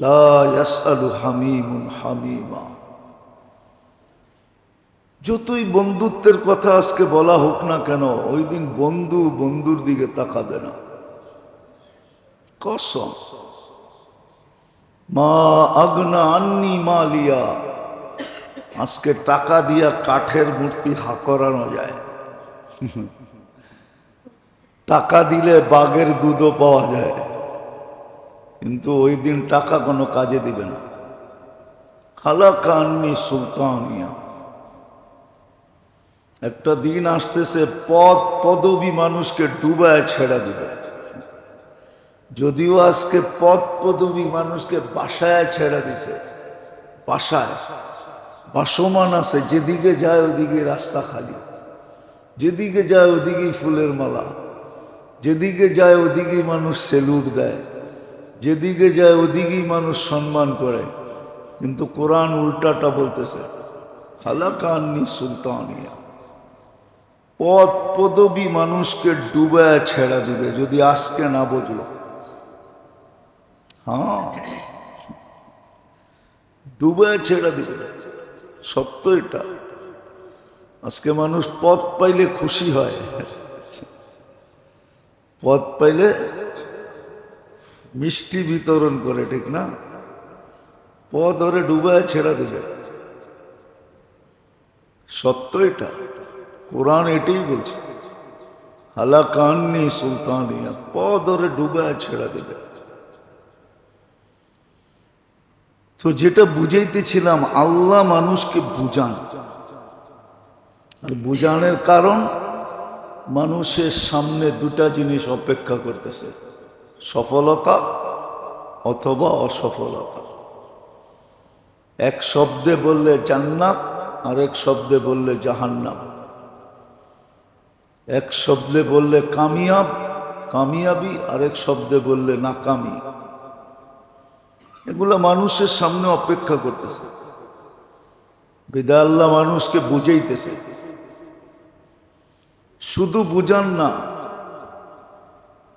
লা ইয়াসআলু হামিমুন হামিমা। যতই বন্ধুত্বের কথা আজকে বলা হোক না কেন, ওই দিন বন্ধু বন্ধুর দিকে তাকাবে না। কসম। মা আগনা আন্নি মালিয়া। আজকে টাকা দিয়া কাঠের মূর্তি করানো যায়, টাকা দিলে বাঘের দুধও পাওয়া যায়, কিন্তু ওই দিন টাকা কোনো কাজে দিবে না। হালাকা আন্নি সুলতানিয়া। একটা দিন আসতেছে পদ পদবী মানুষকে ডুবায় ছেড়ে দিবে। যদিও আজকে পদ পদবী মানুষকে বাসায় ছেড়ে দিছে, বাসায় বাসমান আছে, যেদিকে যায় ওদিকে রাস্তা খালি, যেদিকে যায় ওদিকেই ফুলের মালা, যেদিকে যায় ওদিকেই মানুষ সেলুট দেয়, যেদিকে যায় ওদিকেই মানুষ সম্মান করে। কিন্তু কোরআন উল্টাটা বলতেছে, হালাকা আন্নি সুলতানিয়া। পদ পদবী মানুষকে ডুবায় ছেড়ে দিবে যদি আজকে না বুঝলো। হ্যাঁ, ডুবায় ছেড়ে দিবে, সত্য এটা। আজকে মানুষ পদ পাইলে খুশি হয়, পদ পাইলে মিষ্টি বিতরণ করে, ঠিক না? পদ ওরে ডুবায় ছেড়ে দিবে, সত্য এটা। কোরআন এটাই বলছে, হালাকান্নি সুলতানিয়া। পদ ওরে ডুবায় ছেড়ে দিবে। তো যেটা বুঝাইতেছিলাম, আল্লাহ মানুষকে বুঝান, আর বুঝানোর কারণ মানুষের সামনে দুটা জিনিস অপেক্ষা করতেছে, সফলতা অথবা অসফলতা। এক শব্দে বললে জান্নাত, আর এক শব্দে বললে জাহান্নাম। এক শব্দে বললে কামিয়াবি, আর এক শব্দে বললে নাকামি। এগুলা মানুষের সামনে অপেক্ষা করতেছে, বিদায় আল্লাহ মানুষকে বুঝাইতেছে। শুধু বুঝান না,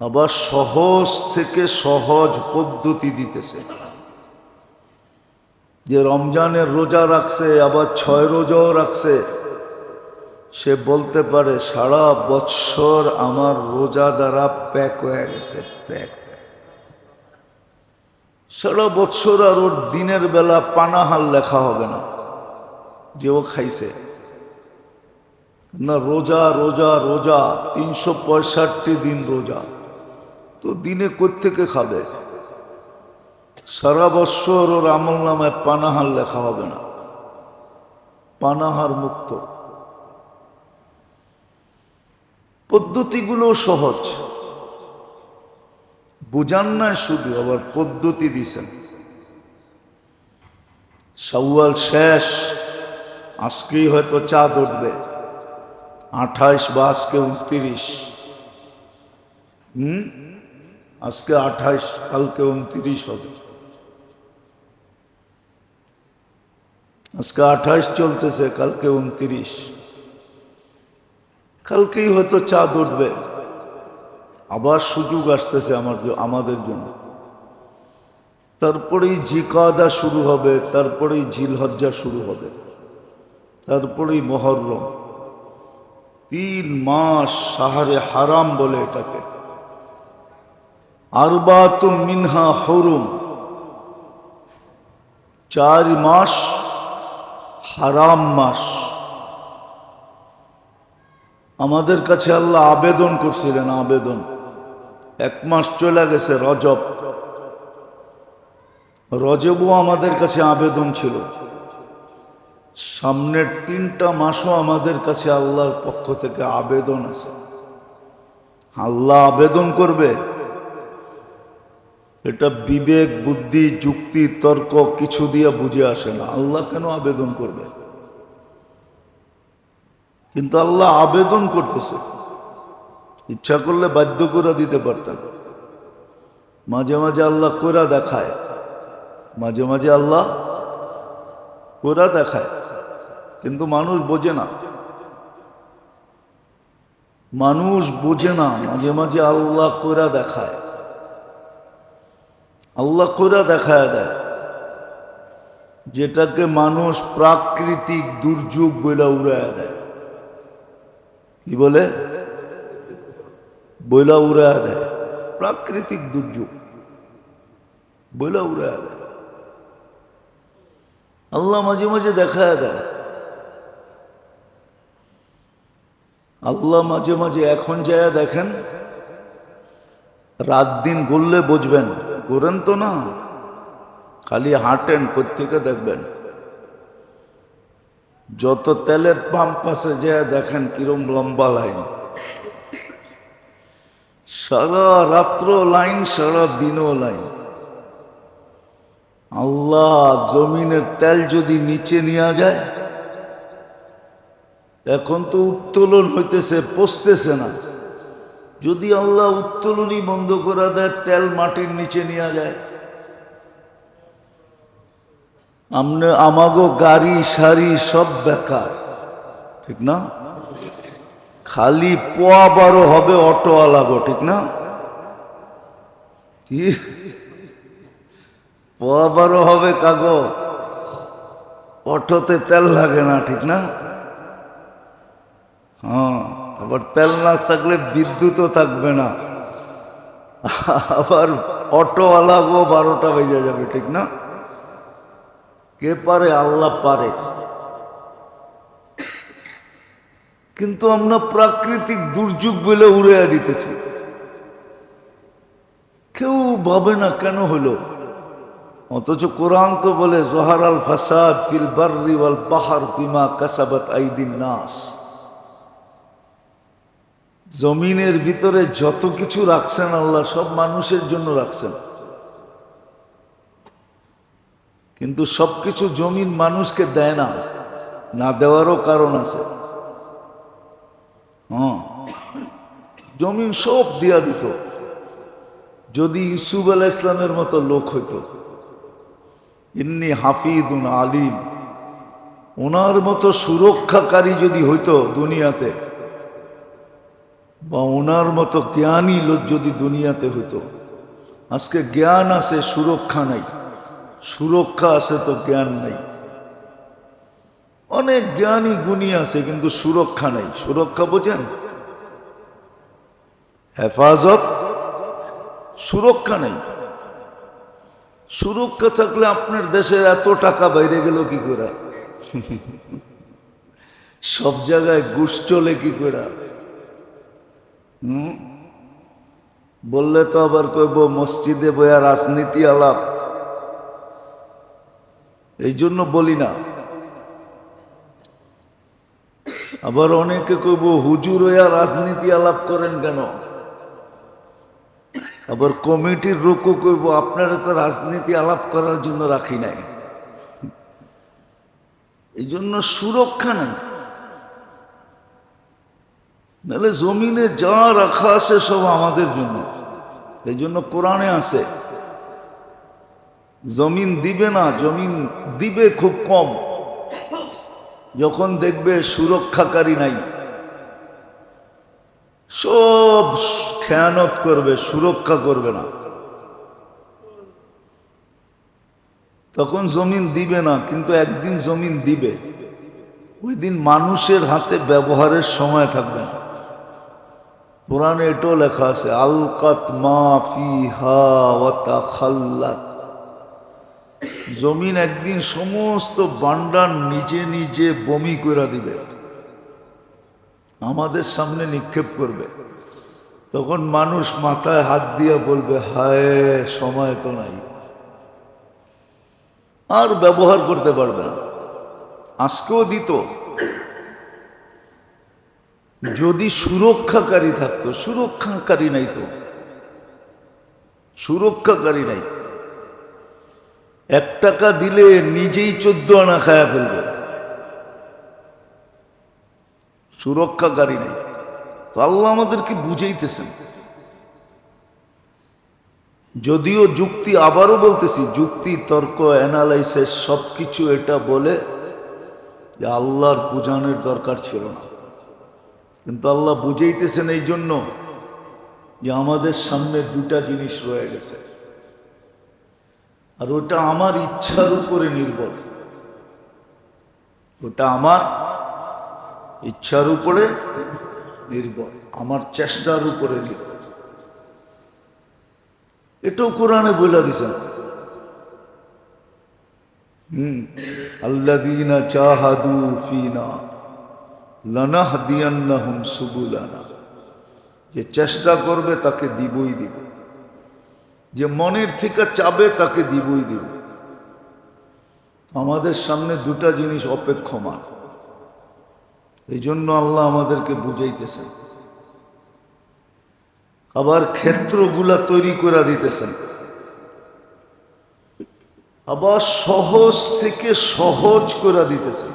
আবার সহজ থেকে সহজ পদ্ধতি দিতেছে। যে রমজানের রোজা রাখছে, আবার 6 রোজাও রাখছে, সে বলতে পারে সারা বৎসর আমার রোজা দ্বারা প্যাক হয়ে গেছে, প্যাক। সারা বৎসর আর ওর দিনের বেলা পানাহার লেখা হবে না যে ও খাইছে না। রোজা রোজা রোজা, 365 দিন রোজা, তো দিনে কোত্থেকে খাবে? সারা বৎসর ওর আমল নামায় পানাহার লেখা হবে না, পানাহার মুক্ত। পদ্ধতিগুলো সহজ, বুঝান না শুধু, আবার পদ্ধতি দিছেন। শাওয়াল শেষ, আজকেই হয়তো চাঁদ উঠবে, 28 বা আজকে 29। আজকে 28, কালকে 29 হবে। আজকে 28 চলতেছে, কালকে 29। কালকেই হয়তো চাঁদ উঠবে, আবার সুযোগ আসতেছে আমাদের জন্য। তারপরেই জিকাদা শুরু হবে, তারপরেই জিলহজ্জা শুরু হবে, তারপরেই মুহররম। 3 মাস শাহরে হারাম বলে এটাকে। আরবাতুম মিনহা হুরুম, 4 মাস হারাম মাস। আমাদের কাছে আল্লাহ আবেদন করছিলেন, আবেদন। 1 মাস চলে গেছে, রজব। রজবও আমাদের কাছে আবেদন ছিল। সামনের 3টা মাসও আমাদের কাছে আল্লাহর পক্ষ থেকে আবেদন আছে। আল্লাহ আবেদন করবে, এটা বিবেক বুদ্ধি যুক্তি তর্ক কিছু দিয়ে বুঝে আসে না। আল্লাহ কেন আবেদন করবে? কিন্তু আল্লাহ আবেদন করতেছে। ইচ্ছা করলে বাধ্য করে দিতে পারতেন। মাঝে মাঝে আল্লাহ কইরা দেখায়, মাঝে মাঝে আল্লাহ কইরা দেখায়, কিন্তু মানুষ বোঝে না। মানুষ বোঝে না, মাঝে মাঝে আল্লাহ কইরা দেখায়। আল্লাহ করে দেখায় দেয়, যেটাকে মানুষ প্রাকৃতিক দুর্যোগ বলে উড়ায় দেয়। কি বলে? বইলা উড়ায় দেয়, প্রাকৃতিক দুর্যোগ বইলা উড়ায় দেয়। আল্লাহ মাঝে মাঝে দেখায় দেয়, আল্লাহ মাঝে মাঝে এখন যায় দেখেন, রাত দিন বললে বুঝবেন, করেন তো না, খালি হাঁটেন কোত্থেকে দেখবেন। যত তেলের পাম্প আছে যায় দেখেন কিরম লম্বা লাইন, সারা রাত্র লাইন, সারা দিনও লাইন। আল্লাহ জমিনের তেল যদি নিচে নেওয়া যায়, এখন তো উত্তোলন হইতেছে, পচতেছে না। যদি আল্লাহ উত্তোলনই বন্ধ করে দেয়, তেল মাটির নিচে নেওয়া যায়, আমাগো গাড়ি সারি সব বেকার, ঠিক না? খালি পোয়া বারো হবে অটোওয়ালাগো, ঠিক না? কি পোয়া বারো হবে কাগো, অটোতে তেল লাগে না, ঠিক না? হ্যাঁ, আবার তেল না থাকলে বিদ্যুৎও থাকবে না, আবার অটোওয়ালাগো 12টা বেজে যাবে, ঠিক না? কে পারে? আল্লাহ পারে। কিন্তু আমরা প্রাকৃতিক দুর্যোগ বলে উড়িয়ে দিতেছি, কেউ ভাবে না কেন হলো। অথচ কোরআন তো বলে জহারাল ফাসাদ ফিল বাররি ওয়াল বাহর বিমা কাসাবাত আইদিন নাস। জমিনের ভিতরে যত কিছু রাখছেন আল্লাহ সব মানুষের জন্য রাখছেন, কিন্তু সবকিছু জমিন মানুষকে দেয় না, না দেওয়ারও কারণ আছে। হ্যাঁ, জমিন সব দিয়া দিত যদি ইউসুফ আলাইহিস ইসলামের মতো লোক হইতো, ইন্নী হাফিজুন আলিম, ওনার মতো সুরক্ষাকারী যদি হইতো দুনিয়াতে, বা ওনার মতো জ্ঞানী লোক যদি দুনিয়াতে হইতো। আজকে জ্ঞান আছে, সুরক্ষা নাই, সুরক্ষা আছে তো জ্ঞান নাই। অনেক জ্ঞানী গুণী আছে কিন্তু সুরক্ষা নাই। সুরক্ষা বোঝেন? হেফাজত, সুরক্ষা নেই। সুরক্ষা থাকলে আপনার দেশের এত টাকা বাইরে গেল কি করে? সব জায়গায় ঘুষ চলে কি করে? বললে তো আবার কইব মসজিদে বইয়া রাজনীতি আলাপ, এই জন্য বলি না। আবার অনেকে কইব হুজুর হইয়া রাজনীতি আলাপ করেন কেন? আবার কমিটির লোকও কইব আপনারা তো রাজনীতি আলাপ করার জন্য রাখি নাই। এই জন্য সুরক্ষা নেই, নাহলে জমিনে যা রাখা আছে সব আমাদের জন্য। এই জন্য কোরআনে আছে জমিন দিবে না, জমিন দিবে খুব কম যখন দেখবে সুরক্ষাকারী নাই, সব খেয়ানত করবে, সুরক্ষা করবে না, তখন জমিন দিবে না। কিন্তু একদিন জমিন দিবে, ওই দিন মানুষের হাতে ব্যবহারের সময় থাকবে না। কোরআনে এটাও লেখা আছে আলকাত মা ফিহা ওয়া তাখাল্লাত, জমিন একদিন সমস্ত বান্ডার নিজে নিজে বমি করে দিবে, আমাদের সামনে নিক্ষেপ করবে। তখন মানুষ মাথায় হাত দিয়ে বলবে হায় সময় তো নাই, আর ব্যবহার করতে পারবে না। আজকেও দিত যদি সুরক্ষাকারী থাকতো, সুরক্ষাকারী নাই তো, সুরক্ষাকারী নাই। 1 টাকা দিলে নিজেই 14 আনা খায়া ফেলবে, সুরক্ষাকারী নাই। তো আল্লাহ আমাদেরকে বুঝাইতেছেন, যদিও যুক্তি, আবারও বলতেছি, যুক্তি তর্ক অ্যানালাইসিস সবকিছু এটা বলে যে আল্লাহর বুঝানোর দরকার ছিল না, কিন্তু আল্লাহ বুঝাইতেছেন এই জন্য যে আমাদের সামনে 2টা জিনিস রয়ে গেছে। আর ওটা আমার ইচ্ছার উপরে নির্ভর, ওটা আমার ইচ্ছার উপরে নির্ভর, আমার চেষ্টার উপরে নির্ভর। এটাও কোরআনে বলে দিছেন। আল্লাযীনা জাহাদু ফীনা লানাহদিয়ান্নাহুম সুবুলানা, যে চেষ্টা করবে তাকে দিবই দিব, যে মনের থেকে চাবে তাকে দিবই দিব। আমাদের সামনে দুটা জিনিস অপেক্ষমান, এই জন্য আল্লাহ আমাদেরকে বুঝাইতেছেন, আবার ক্ষেত্রগুলা তৈরি করে দিতেছেন, আবার সহজ থেকে সহজ করে দিতেছেন।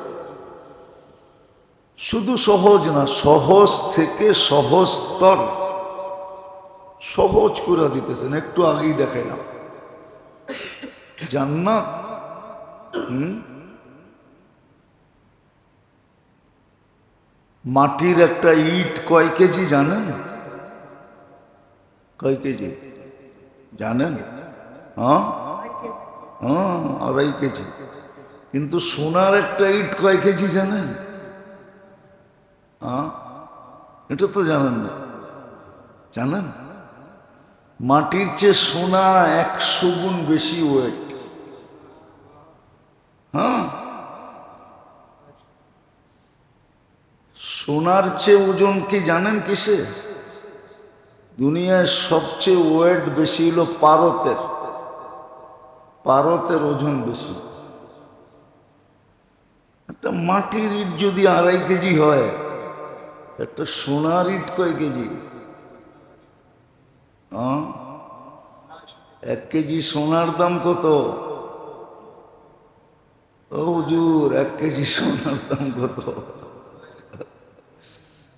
শুধু সহজ না, সহজ থেকে সহজতর সহজ করে দিতেছেন। একটু আগেই দেখাইলাম জান্নাত, মাটির একটা ইট কয় কেজি জানেন? কয় কেজি জানেন? হ্যাঁ, 2.5 কেজি। কিন্তু সোনার একটা ইট কয় কেজি জানেন? এটা তো জানেন না। জানেন মাটির চেয়ে সোনা 100 গুণ বেশি ওয়েট। হ্যাঁ, সোনার চেয়ে ওজন কি জানেন কিসে? দুনিয়ায় সবচেয়ে ওয়েট বেশি হলো পারতের। পারতের ওজন বেশি। একটা মাটির ইট যদি 2.5 কেজি হয়, একটা সোনার ইট কয় কেজি? 1 কেজি সোনার দাম কত? ও হুজুর, 1 কেজি সোনার দাম কত?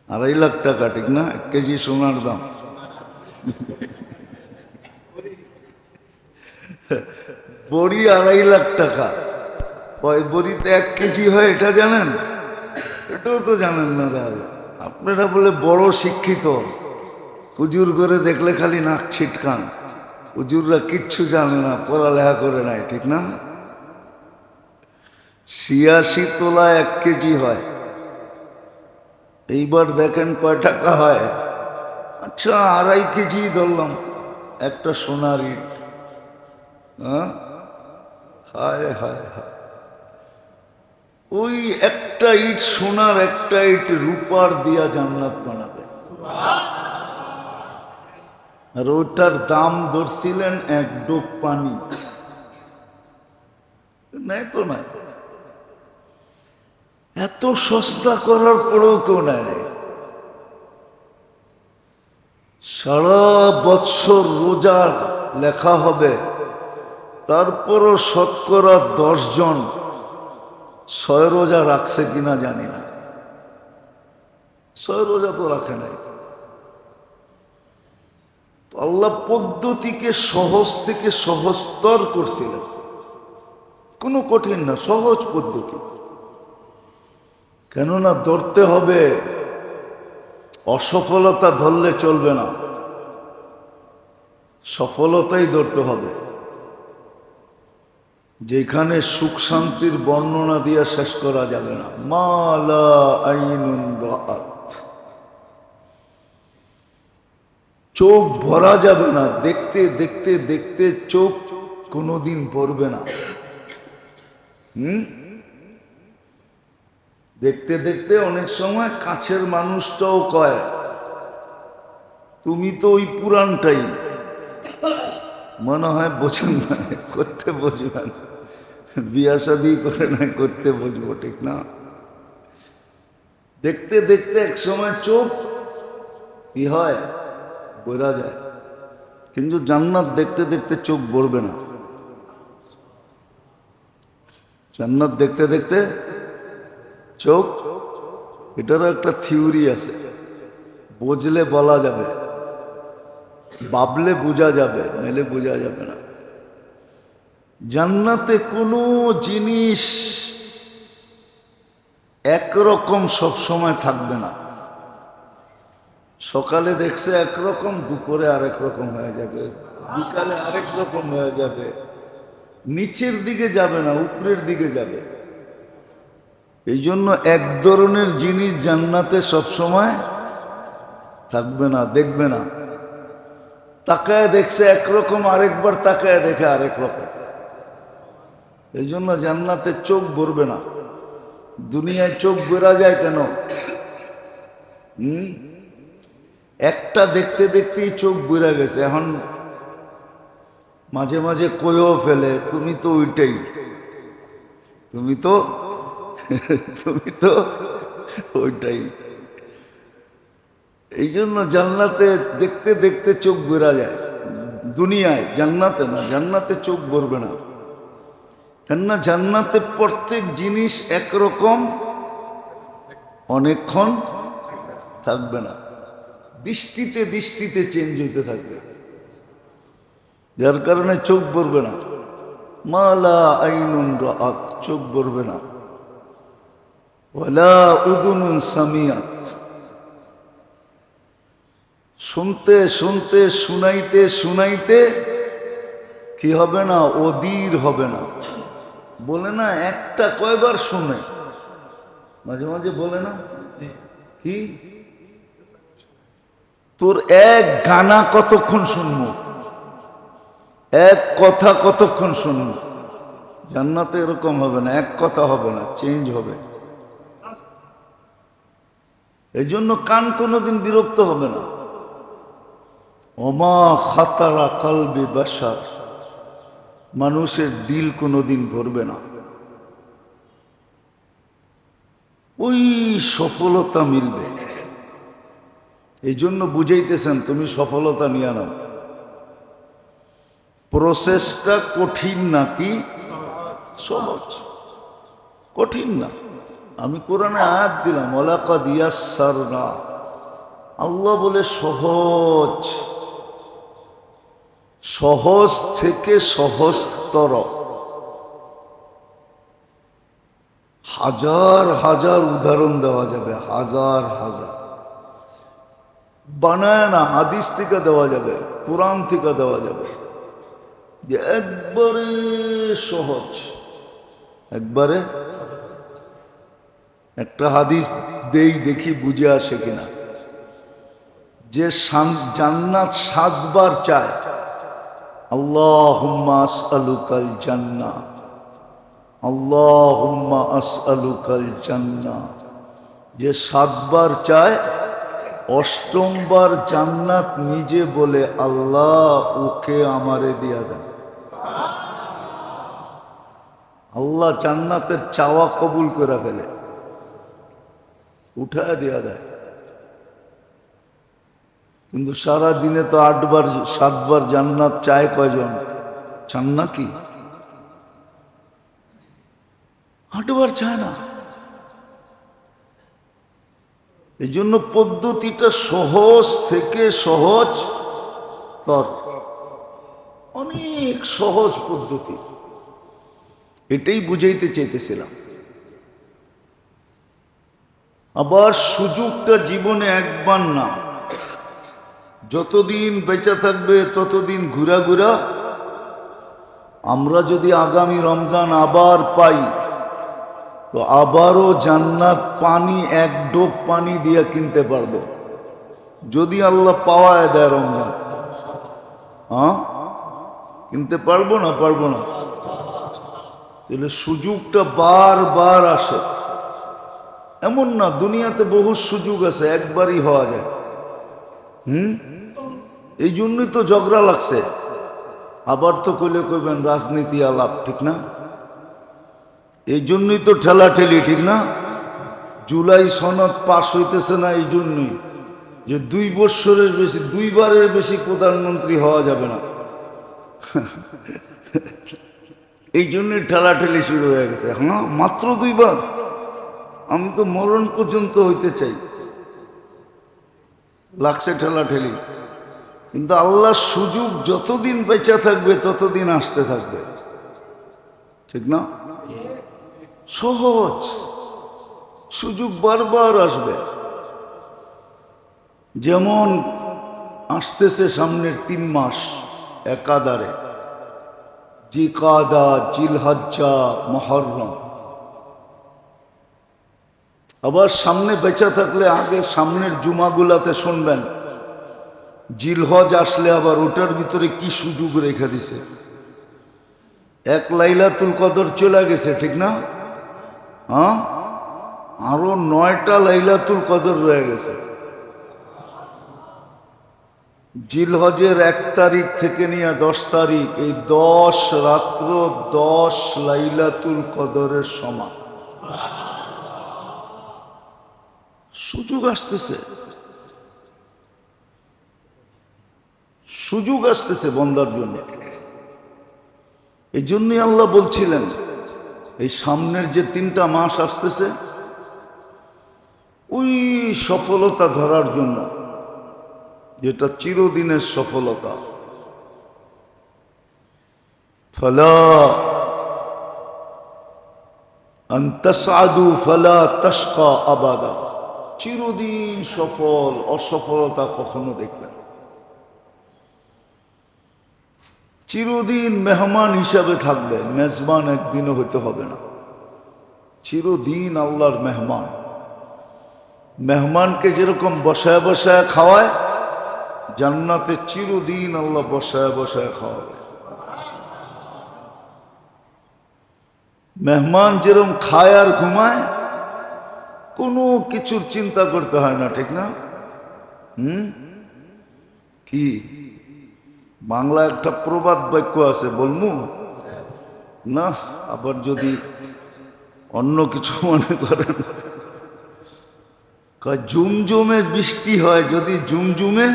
2.5 লাখ টাকা, ঠিক না? 1 কেজি সোনার দাম। বড়ি 2.5 লাখ টাকা। কয় বড়িতে 1 কেজি হয় এটা জানেন? এটাও তো জানেন না। আপনারা বলে বড় শিক্ষিত, হুজুর করে দেখলে খালি নাক ছিটকান। হুজুররা কিচ্ছু জানে না, পড়ালেখা করে নাই, ঠিক না? 86 তোলা 1 কেজি হয়। এইবার দেখেন কয় টাকা হয়। আচ্ছা, 2.5 কেজি ধরলাম একটা সোনার ইট। হায় হায় হায়, ওই একটা ইট সোনার, একটা ইট রূপার দিয়া জান্নাত বানাবে। আর ওটার দাম ধরছিলেন 1 ডোক পানি। নাই তো নাই, এত সস্তা করার পরেও কেউ নেয়। সারা বৎসর রোজা লেখা হবে, তারপরও শতকরা 10 জন 6 রোজা রাখছে কিনা জানি না। 6 রোজা তো রাখে নাই। আল্লাহ পদ্ধতিকে সহজ থেকে সহজতর করছিলেন, কোনো কঠিন না, সহজ পদ্ধতি। কেননা ধরতে হবে, অসফলতা ধরলে চলবে না, সফলতাই ধরতে হবে। যেখানে সুখ শান্তির বর্ণনা দিয়ে শেষ করা যাবে না। মালা আইনুন রাআত, চোখ ভরা যাবে না, দেখতে দেখতে দেখতে চোখ কোনোদিন ভরবে না। দেখতে দেখতে অনেক সময় কাছের মানুষটাও কয়, তুমি তো ওই পুরানটাই। মনে হয় বোঝেন না, করতে বুঝবেন, বিয়া শাদী করে না, করতে বুঝবো, ঠিক না? দেখতে দেখতে এক সময় চোখ কি হয়, বোঝা যায়। কিন্তু জান্নাত দেখতে দেখতে চোখ ভরবে না। জান্নাত দেখতে দেখতে চোখ, এটারও একটা থিওরি আছে, বুঝলে বলা যাবে, ভাবলে বোঝা যাবে, নাহলে বোঝা যাবে না। জান্নাতে কোনো জিনিস একরকম সবসময় থাকবে না। সকালে দেখছে একরকম, দুপুরে আরেক রকম হয়ে যাবে, বিকালে আরেক রকম হয়ে যাবে, নিচের দিকে যাবে না, উপরের দিকে যাবে। এই জন্য এক ধরনের জিনিস জান্নাতে সবসময় থাকবে না, দেখবে না। তাকায় দেখছে একরকম, আরেকবার তাকায় দেখে আরেক রকম। এই জন্য জান্নাতে চোখ ভরবে না। দুনিয়ায় চোখ বেরা যায় কেন? একটা দেখতে দেখতেই চোখ বেরা গেছে। এখন মাঝে মাঝে কয়েও ফেলে, তুমি তো ওইটাই, তুমি তো ওইটাই। এই জন্য জান্নাতে দেখতে দেখতে চোখ বেরা যায়, দুনিয়ায়। জান্নাতে না, জান্নাতে চোখ ভরবে না। কেননা জান্নাতে প্রত্যেক জিনিস একরকম অনেকক্ষণ থাকবে না, দৃষ্টিতে দৃষ্টিতে চেঞ্জ হইতে থাকবে, যার কারণে চোখ ভরবে না। মালা আইনুন রাআত, চোখ ভরবে না। ওয়ালা উযুনুন সামিআত, শুনতে শুনতে শুনাইতে শুনাইতে কি হবে না? অধীর হবে না। বলে না একটা কয়বার শুনে, মাঝে মাঝে বলে না কি তোর এক গানা কতক্ষণ শুনবো, এক কথা কতক্ষণ শুনবো। জান্নাতে এরকম হবে না, এক কথা হবে না, চেঞ্জ হবে। এই জন্য কান কোনোদিন বিরক্ত হবে না। ওমা খাতারা কলবি বাশার, মানুষের দিল কোনোদিন ভরবে না। ওই সফলতা মিলবে। এই জন্য বুঝাইতেছেন তুমি সফলতা নিয়ে নাও। প্রসেসটা কঠিন নাকি সহজ? কঠিন না। আমি কোরআনে আয়াত দিলাম, ওয়ালাকাদ ইয়াসসারনা, আল্লাহ বলে সহজ। সহজ থেকে সহজতর, হাজার হাজার উদাহরণ দেওয়া যাবে, হাজার হাজার। বানায় না, হাদিস থেকে দেওয়া যাবে, কোরআন থেকে দেওয়া যাবে, যে একবারে সহজ। একবারে একটা হাদিস দেই, দেখি বুঝে আসে কিনা। যে জান্নাত 7 বার চায়, আল্লাহুম্মা আসআলুকাল জান্নাহ, আল্লাহুম্মা আসআলুকাল জান্নাহ, যে 7 বার চায়, 8ম বার জান্নাত নিজে বলে, আল্লাহ ওকে আমারে দিয়া দেন। আল্লাহ জান্নাতের চাওয়া কবুল করে ফেলে, উঠায় দিয়া দেয়। কিন্তু সারা দিনে তো 8 বার 7 বার জান্নাত চায় কয়জন? চান নাকি? 8 বার চায় না। এই জন্য পদ্ধতিটা সহজ থেকে সহজ তর, অনেক সহজ পদ্ধতি। এটাই বুঝাইতে চাইতেছিলাম। আবার সুযোগটা জীবনে একবার না, যতদিন বেঁচে থাকবে ততদিন ঘুরা ঘুরা। আমরা যদি আগামী রমজান আবার পাই, তো আবারও জান্নাত পানি, 1 ডোক পানি দিয়ে কিনতে পারবো, যদি আল্লাহ পাওয়ায় দেয় রমজান। হ্যাঁ, কিনতে পারবো না? পারবো না। তাহলে সুযোগটা বারবার আসে। এমন না, দুনিয়াতে বহু সুযোগ আছে, একবারই হওয়া যায়। এই জন্যই তো ঝগড়া লাগছে। আবার তো কইলে কইবেন রাজনীতি আলাপ, ঠিক না? এই জন্যই তো ঠেলাঠেলি, ঠিক না? জুলাই সনদ পাশ হইতেছে না এই জন্যই, যে 2 বছরের বেশি, 2 বারের বেশি প্রধানমন্ত্রী হওয়া যাবে না। এই জন্যই ঠেলাঠেলি শুরু হয়ে গেছে। হ্যাঁ, মাত্র 2 বার? আমি তো মরণ পর্যন্ত হইতে চাই। লাগছে ঠেলাঠেলি। কিন্তু আল্লাহর সুযোগ যতদিন বেঁচে থাকবে ততদিন আসতে থাকবে, ঠিক না? সহজ সুযোগ বারবার আসবে। যেমন আসতেছে সামনের 3 মাস একাধারে, জিকাদা, জিলহজ্জা, মুহররম। আবার সামনে বেঁচে থাকলে আগে সামনের জুমাগুলাতে শুনবেন, জিলহজ আসলে আবার ওটার ভিতরে কি সুযোগ রেখে দিছে। এক লাইলাতুল কদর চলে গেছে, ঠিক না? হ্যাঁ, আরো 9টা লাইলাতুল কদর রয়ে গেছে। জিলহজের 1 তারিখ থেকে নিয়ে 10 তারিখ, এই 10 রাত্র 10 লাইলাতুল কদরের সমান। সুযোগ আসতেছে, সুযোগ আসতেছে বন্দার জন্য। এই জন্যই আল্লাহ বলছিলেন এই সামনের যে 3টা মাস আসতেছে ওই সফলতা ধরার জন্য, যেটা চিরদিনের সফলতা। ফালা আন তাসআদু ফালা তাশকা আবাদা, চিরদিন সফল, অসফলতা কখনো দেখবে না। চিরদিন মেহমান হিসাবে থাকবে, মেজবান একদিনও হইতে হবে না। চিরদিন আল্লাহর মেহমান। মেহমানকে যেরকম বসায় বসায় খাওয়ায়, জান্নাতে চিরদিন আল্লাহ বসায় বসায় খাওয়াবে। মেহমান যেরকম খায় আর ঘুমায়, কোনো কিছুর চিন্তা করতে হয় না, ঠিক না? কি বাংলা একটা প্রবাদ বাক্য আছে, বলমু না? আবার যদি অন্য কিছু মনে করেন, জুমজুমে বৃষ্টি হয়, যদি জুমজুমে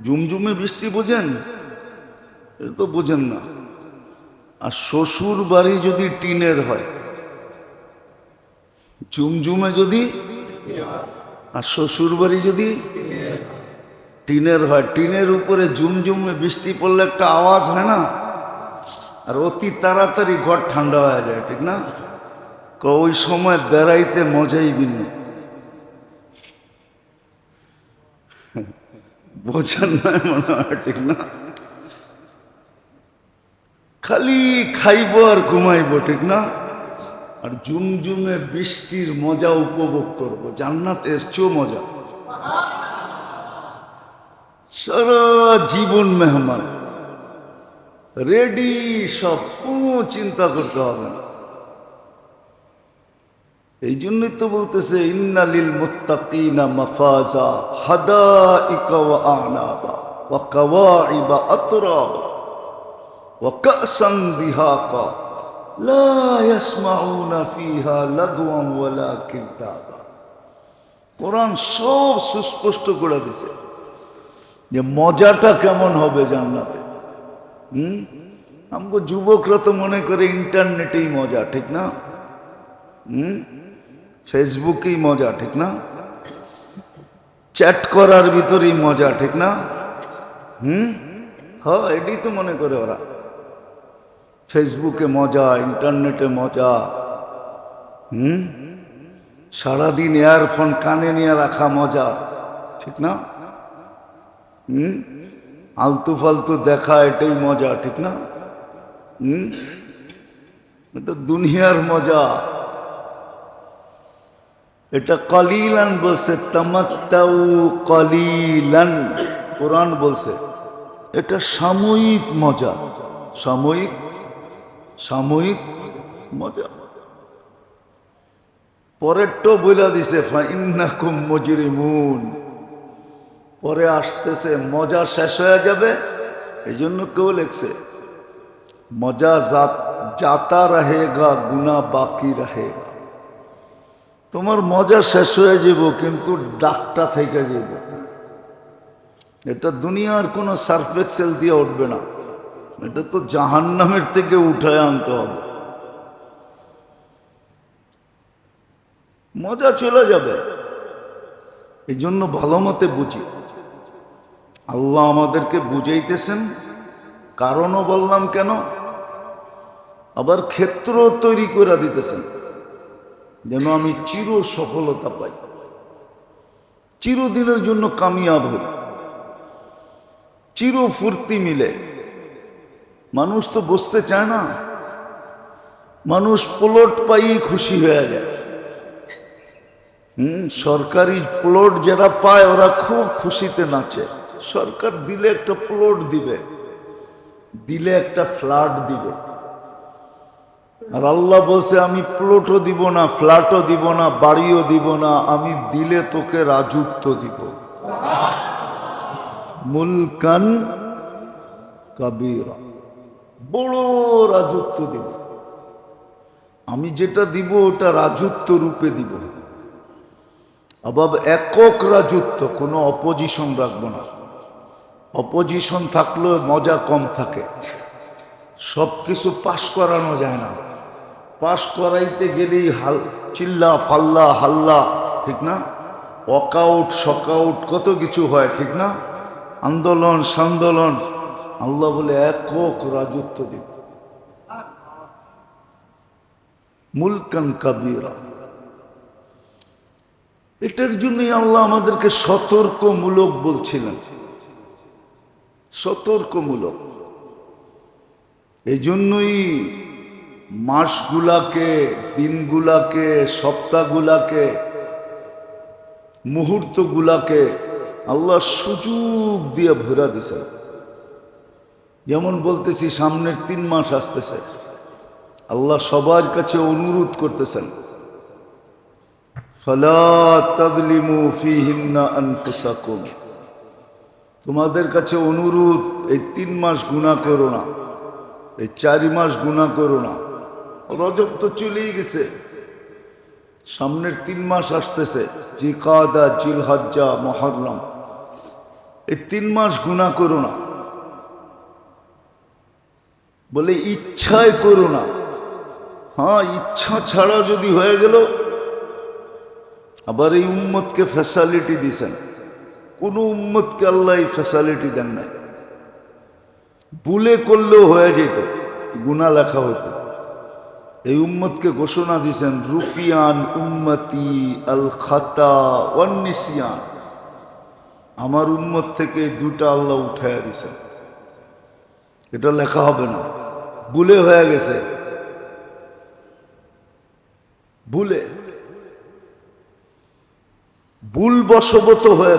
জুমজুমে বৃষ্টি বোঝেন? এটা তো বোঝেন না। আর শ্বশুর বাড়ি যদি টিনের হয়, জুমজুমে যদি, আর শ্বশুর বাড়ি যদি টিনের হয়, টিনের উপরে জুমজুমে বৃষ্টি পড়লে একটা আওয়াজ হয় না? আর অতি তাড়াতাড়ি ঘর ঠান্ডা হয়ে যায়, ঠিক না? ওই সময় বেড়াইতে মজাই ভিন্ন। বোঝেন না মনে হয়, ঠিক না? খালি খাইব আর ঘুমাইব, ঠিক না? আর জুমজুমে বৃষ্টির মজা উপভোগ করব, জান্নাতের চেয়েও মজা। সারা জীবন মেহমান রেডি, সব, কোনো চিন্তা করতে হবে না। এই জন্যই তো বলতেছে ইন্না লিল মুত্তাকিনা মাফাজা হাদাইকা ওয়া আনাবা ওয়া কাওয়াইবা আতরাবা ওয়া কাসান দিহাকা লা ইয়াসমাউনা ফিহা লাগওয়ান ওয়ালা কিযাবা। কোরআন সব সুস্পষ্ট করে দিছে যে মজাটা কেমন হবে জান্নাতে। আমগো যুবকরা তো মনে করে ইন্টারনেটেই মজা, ঠিক না? ফেসবুকেই মজা, ঠিক না? চ্যাট করার ভিতরেই মজা, ঠিক না? হ্যাঁ, এটাই তো মনে করে ওরা। ফেসবুকে মজা, ইন্টারনেটে মজা। সারাদিন ইয়ারফোন কানে নিয়ে রাখা মজা, ঠিক না? আলতু ফালতু দেখা, এটাই মজা, ঠিক না? এটা দুনিয়ার মজা। এটা কলিলান বলছে, তামাত্তাউ কলিলান, কোরআন বলছে এটা সাময়িক মজা, সাময়িক সাময়িক মজা। পরেরটা বইলা দিছে ফাইন্নাকুম মুজরিমুন, পরে আসতেছে মজা শেষ হয়ে যাবে। এই জন্য কেউ লেখছে মজা যাতা রহেগা গুনা বাকি রহেগা। তোমার মজা শেষ হয়ে যাব, কিন্তু ডাকটা থেকে যাব। এটা দুনিয়ার কোনো সার্ফ এক্সেল দিয়ে উঠবে না, এটা তো জাহান্নামের থেকে উঠায় আনতে হবে। মজা চলে যাবে। এই জন্য ভালো মতে বুঝি, আল্লাহ আমাদেরকে বুঝাইতেছেন, কারণও বললাম কেন, আবার ক্ষেত্র তৈরি করে দিতেছেন যেন আমি চির সফলতা পাই, চিরদিনের জন্য কামিয়াব হই, চির ফুর্তি মিলে। মানুষ তো বসতে চায় না, মানুষ প্লট পাই খুশি হয়ে যায়। সরকারি প্লট যারা পায় ওরা খুব খুশিতে নাচে। সরকার দিলে একটা প্লট দিবে, দিলে একটা ফ্ল্যাট দিবে। আর আল্লাহ বলছে আমি প্লটও দিব না, ফ্ল্যাটও দিব না, বাড়িও দিব না, আমি দিলে তোকে রাজত্ব দিব, মুলকান কাবীরা, বড় রাজত্ব দিব। আমি যেটা দিব ওটা রাজত্ব রূপে দিব। আবার একক রাজত্ব, কোনো অপোজিশন রাখবো না। অপোজিশন থাকলেও মজা কম থাকে। সব কিছু পাশ করানো যায় না, পাশ করাইতে গেলেই চিল্লা ফাল্লা হাল্লা, ঠিক না? ওয়াকআউট শকআউট কত কিছু হয়, ঠিক না? আন্দোলন সান্দোলন। আল্লাহ বলে একক রাজত্ব দিব, মুলকান কাবীরা। এটার জন্যই আল্লাহ আমাদেরকে সতর্কমূলক বলছিলেন, সতর্কমূলক। এই জন্যই মাসগুলাকে, দিনগুলাকে, সপ্তাহগুলাকে, মুহূর্তগুলাকে আল্লাহ সুযোগ দিয়ে ভরা দিছে। যেমন বলতেছি, সামনের 3 মাস আসতেছে, আল্লাহ সবার কাছে অনুরোধ করতেছেন, ফালা তাযলিমু ফীহিন্না আনফুসাকুম, তোমাদের কাছে অনুরোধ, এই 3 মাস গুনাহ করো না, এই 4 মাস গুনাহ করো না। রজব তো চলেই গেছে, সামনের 3 মাস আসতেছে, জিলকাদা, জিলহজ্জা, মুহররম, এই 3 মাস গুনাহ করো না। বলে ইচ্ছায় করো না। হ্যাঁ, ইচ্ছা ছাড়া যদি হয়ে গেল। আবার এই উম্মতকে ফ্যাসিলিটি দিছেন, কোন উম্মতকে আল্লাহ এই ফ্যাসিলিটি দেন নাই। ভুলে করলেও হয়ে যেত, গুনাহ লেখা হতো। এই উম্মতকে ঘোষণা দিছেন, রুফিয়ান উম্মতি আল খাতা ওয়ান নিসিয়ান, আমার উম্মত থেকে 2টা আল্লাহ উঠাইয়া দিছেন। এটা লেখা হবে না, ভুলে হয়ে গেছে, ভুলে, ভুল বশবত হয়ে,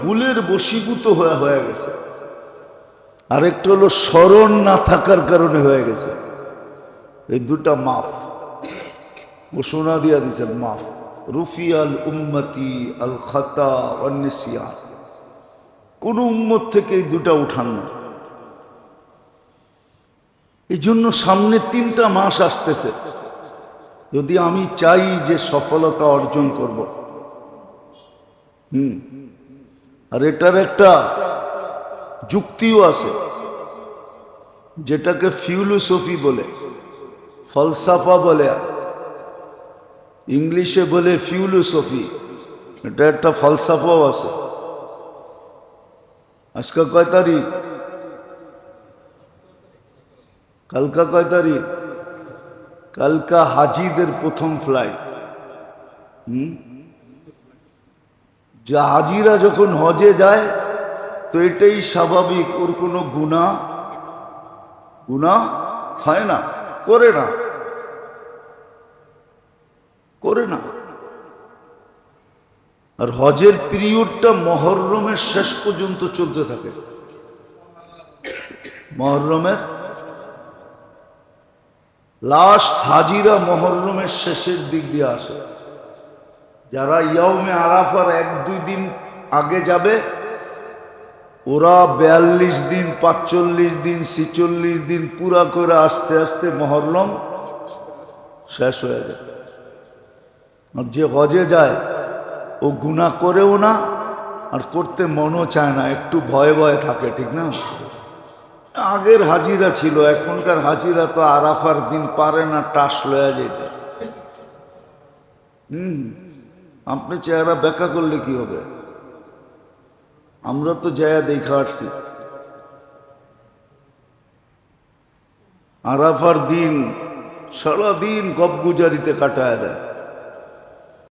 ভুলের বশীভূত হয়ে গেছে। আরেকটা হলো স্মরণ না থাকার কারণে হয়ে গেছে। এই 2টা মাফ, ঘোষণা দিয়া দিছেন, মাফ। রুফিয়াল উম্মতি আল খাতা ওয়ান নিসিয়ান, কোন উম্মত থেকে এই 2টা উঠান না। এই জন্য সামনে 3টা মাস আসতেছে, যদি আমি চাই যে সফলতা অর্জন করব, আর এটার একটা যুক্তিও আছে, যেটাকে ফিলোসফি বলে, ফলসাফা বলে, ইংলিশে বলে ফিলোসফি। এটা একটা ফলসাফাও আছে। আজকে কয় তারিখ? কালকা কয় তারিখ? কালকা হাজিদের প্রথম ফ্লাইট। যে হাজিরা যখন হজে যায়, তো এটাই স্বাভাবিক, ওর কোনো গুনাহ হয় না, করে না। আর হজের পিরিয়ডটা মুহররমের শেষ পর্যন্ত চলতে থাকে। মুহররমের লাস্ট হাজিরা মুহররমের শেষের দিক দিয়ে আসে। যারা ইয়াউমে আরাফার 1-2 দিন আগে যাবে, ওরা 42 দিন, 45 দিন, 46 দিন পুরা করে আস্তে আস্তে মুহররম শেষ হয়ে যায়। আর যে হজে যায় ও গুনাহ করেও না, আর করতে মনও চায় না, একটু ভয়ে ভয়ে থাকে, ঠিক না? আগের হাজিরা ছিল, এখনকার হাজিরা তো আরাফার দিন পারে না টাস লয়া যেতে। আপনি চেহারা ব্যাখ্যা করলে কি হবে? আমরা তো জায়া দেখা আসছি। আরাফার দিন সারাদিন গপগুজারিতে কাটায় দেয়।